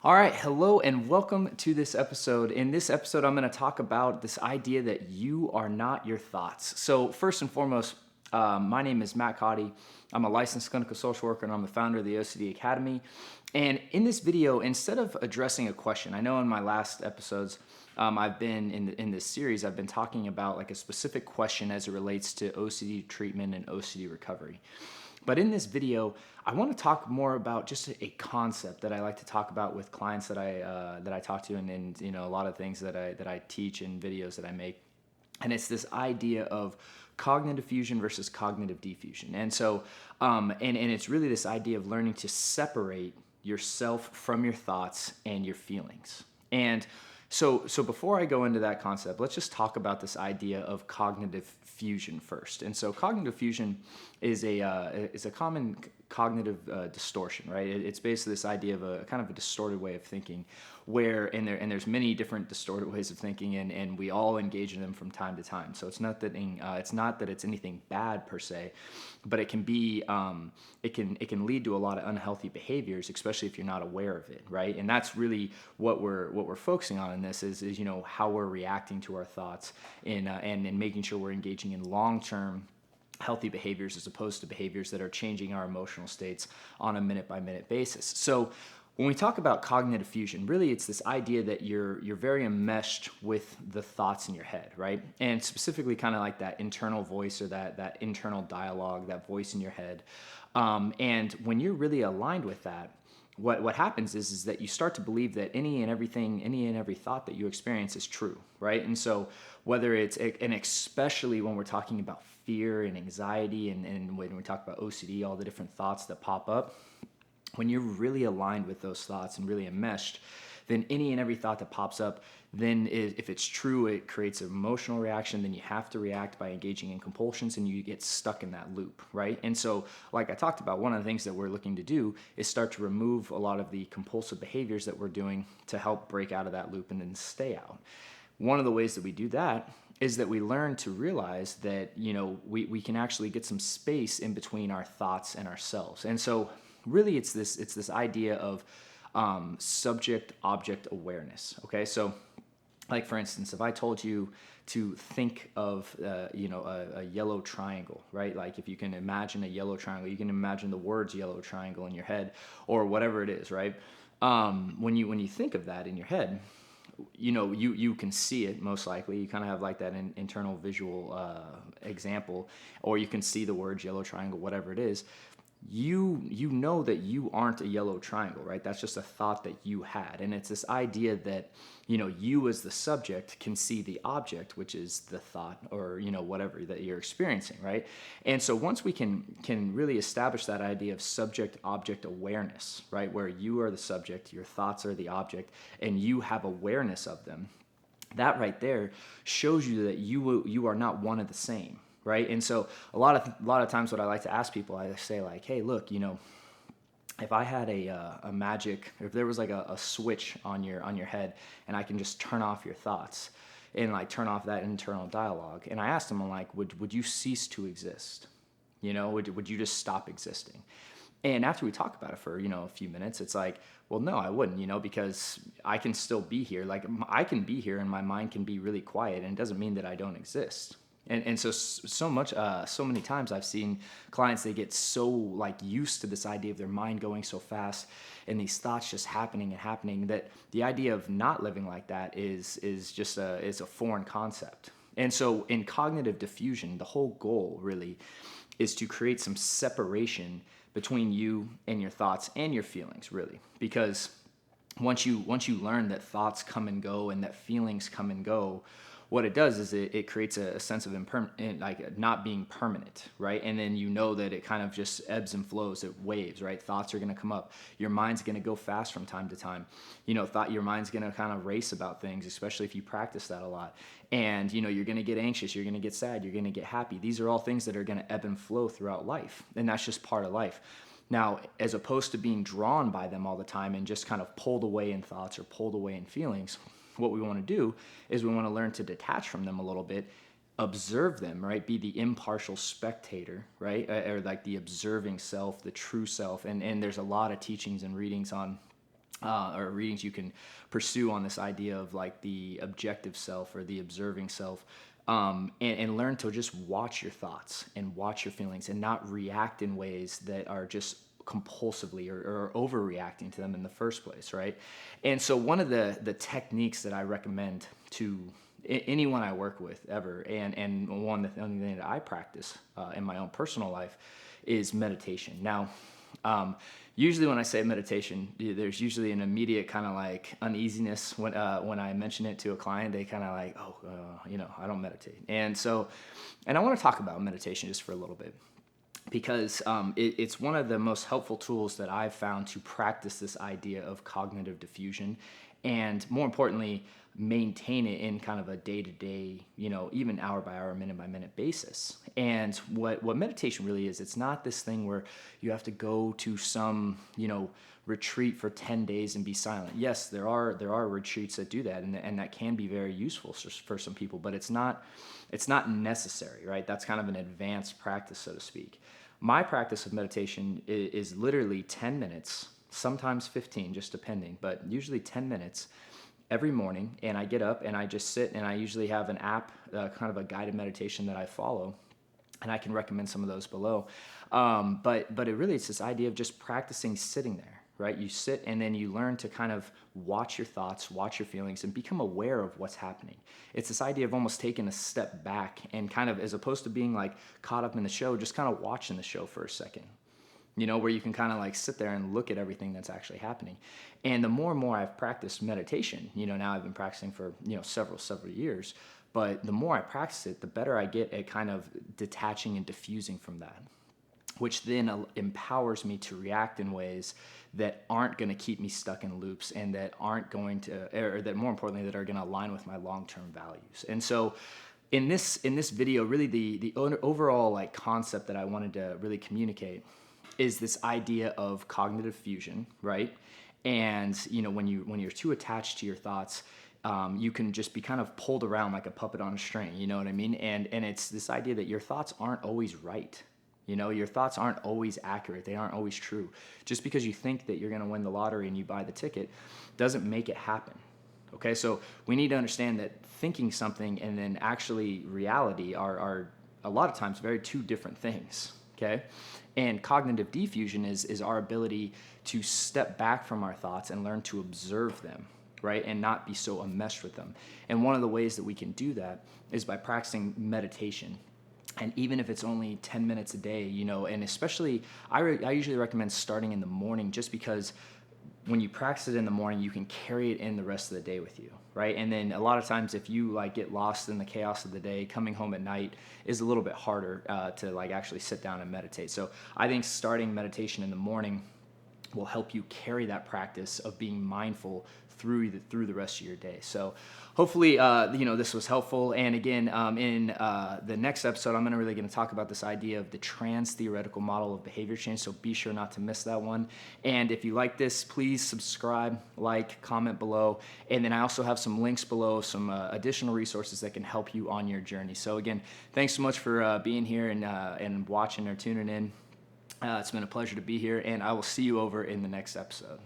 All right, hello and welcome to this episode. In this episode, I'm going to talk about this idea that you are not your thoughts. So, first and foremost, my name is Matt Cotty. I'm a licensed clinical social worker and I'm the founder of the OCD Academy. And in this video, instead of addressing a question, I know in my last episodes, I've been in this series, I've been talking about like a specific question as it relates to OCD treatment and OCD recovery. But in this video, I want to talk more about just a concept that I like to talk about with clients that I talk to, and a lot of things that I teach in videos that I make, and it's this idea of cognitive fusion versus cognitive diffusion. And so, and it's really this idea of learning to separate yourself from your thoughts and your feelings. And so before I go into that concept, let's just talk about this idea of cognitive fusion first. And so cognitive fusion is a common cognitive distortion, right? It's basically this idea of a kind of a distorted way of thinking, where there's many different distorted ways of thinking, and we all engage in them from time to time. So it's not that it's anything bad per se, but it can be it can lead to a lot of unhealthy behaviors, especially if you're not aware of it, right? And that's really what we're focusing on in this is how we're reacting to our thoughts and making sure we're engaging in long-term healthy behaviors as opposed to behaviors that are changing our emotional states on a minute by minute basis. So when we talk about cognitive fusion, really it's this idea that you're very enmeshed with the thoughts in your head, right? And specifically kind of like that internal voice or that internal dialogue, that voice in your head. And when you're really aligned with that, what happens is that you start to believe that any and every thought that you experience is true, right? And so whether and especially when we're talking about fear and anxiety and when we talk about OCD, all the different thoughts that pop up, when you're really aligned with those thoughts and really enmeshed, then any and every thought that pops up, then if it's true, it creates an emotional reaction. Then you have to react by engaging in compulsions and you get stuck in that loop, right? And so, like I talked about, one of the things that we're looking to do is start to remove a lot of the compulsive behaviors that we're doing to help break out of that loop and then stay out. One of the ways that we do that is that we learn to realize that, we can actually get some space in between our thoughts and ourselves. And so really it's this idea of subject-object awareness, okay? So like for instance, if I told you to think of a yellow triangle, right? Like if you can imagine a yellow triangle, you can imagine the words yellow triangle in your head or whatever it is, right? When you think of that in your head, you can see it most likely. You kind of have like that internal visual example, or you can see the words yellow triangle, whatever it is. You know that you aren't a yellow triangle, right? That's just a thought that you had. And it's this idea that, you as the subject can see the object, which is the thought or, whatever that you're experiencing, right? And so once we can really establish that idea of subject-object awareness, right? Where you are the subject, your thoughts are the object, and you have awareness of them, that right there shows you that you are not one and the same. Right. And so a lot of times what I like to ask people, I say like, hey, look, if I had a magic, if there was like a switch on your head and I can just turn off your thoughts and like turn off that internal dialogue. And I asked them, I'm like, would you cease to exist? Would you just stop existing? And after we talk about it for, a few minutes, it's like, well, no, I wouldn't, because I can still be here. Like I can be here and my mind can be really quiet and it doesn't mean that I don't exist. And so many times I've seen clients, they get so like used to this idea of their mind going so fast and these thoughts just happening and happening that the idea of not living like that is just a foreign concept. And so in cognitive diffusion, the whole goal really is to create some separation between you and your thoughts and your feelings, really, because once you learn that thoughts come and go and that feelings come and go, what it does is it creates a sense of like not being permanent, right? And then that it kind of just ebbs and flows, it waves, right? Thoughts are going to come up. Your mind's going to go fast from time to time. Your mind's going to kind of race about things, especially if you practice that a lot. And, you're going to get anxious, you're going to get sad, you're going to get happy. These are all things that are going to ebb and flow throughout life. And that's just part of life. Now, as opposed to being drawn by them all the time and just kind of pulled away in thoughts or pulled away in feelings, what we want to do is we want to learn to detach from them a little bit, observe them, right? Be the impartial spectator, right? Or like the observing self, the true self. And there's a lot of teachings and readings on or readings you can pursue on this idea of like the objective self or the observing self, and learn to just watch your thoughts and watch your feelings and not react in ways that are just compulsively or overreacting to them in the first place, right? And so one of the techniques that I recommend to anyone I work with ever, and the only thing that I practice in my own personal life is meditation. Now, usually when I say meditation, there's usually an immediate kind of like uneasiness when I mention it to a client. They kind of like, I don't meditate. And I want to talk about meditation just for a little bit, because it's one of the most helpful tools that I've found to practice this idea of cognitive diffusion, and more importantly, maintain it in kind of a day-to-day, even hour by hour, minute by minute basis. And what meditation really is, it's not this thing where you have to go to some, retreat for 10 days and be silent. Yes, there are retreats that do that, and that can be very useful for some people, but it's not necessary, right? That's kind of an advanced practice, so to speak. My practice of meditation is literally 10 minutes, sometimes 15, just depending, but usually 10 minutes every morning. And I get up and I just sit, and I usually have an app, kind of a guided meditation that I follow, and I can recommend some of those below. But it's this idea of just practicing sitting there, right? You sit and then you learn to kind of watch your thoughts, watch your feelings, and become aware of what's happening. It's this idea of almost taking a step back and kind of, as opposed to being like caught up in the show, just kind of watching the show for a second, where you can kind of like sit there and look at everything that's actually happening. And the more and more I've practiced meditation, now I've been practicing for, several years, but the more I practice it, the better I get at kind of detaching and diffusing from that, which then empowers me to react in ways that aren't going to keep me stuck in loops, and that aren't going to, or that more importantly, that are going to align with my long-term values. And so in this video, really the overall like concept that I wanted to really communicate is this idea of cognitive fusion, right? And when you're too attached to your thoughts, you can just be kind of pulled around like a puppet on a string, you know what I mean? And it's this idea that your thoughts aren't always right. Your thoughts aren't always accurate. They aren't always true. Just because you think that you're going to win the lottery and you buy the ticket doesn't make it happen. Okay, so we need to understand that thinking something and then actually reality are a lot of times very two different things. Okay, and cognitive diffusion is our ability to step back from our thoughts and learn to observe them, right, and not be so enmeshed with them. And one of the ways that we can do that is by practicing meditation. And even if it's only 10 minutes a day, and especially I usually recommend starting in the morning, just because when you practice it in the morning, you can carry it in the rest of the day with you, right? And then a lot of times if you like get lost in the chaos of the day, coming home at night is a little bit harder to like actually sit down and meditate. So I think starting meditation in the morning will help you carry that practice of being mindful through the rest of your day. So hopefully, this was helpful. And again, in the next episode, I'm really going to talk about this idea of the trans-theoretical model of behavior change. So be sure not to miss that one. And if you like this, please subscribe, like, comment below. And then I also have some links below, some additional resources that can help you on your journey. So again, thanks so much for being here and watching or tuning in. It's been a pleasure to be here, and I will see you over in the next episode.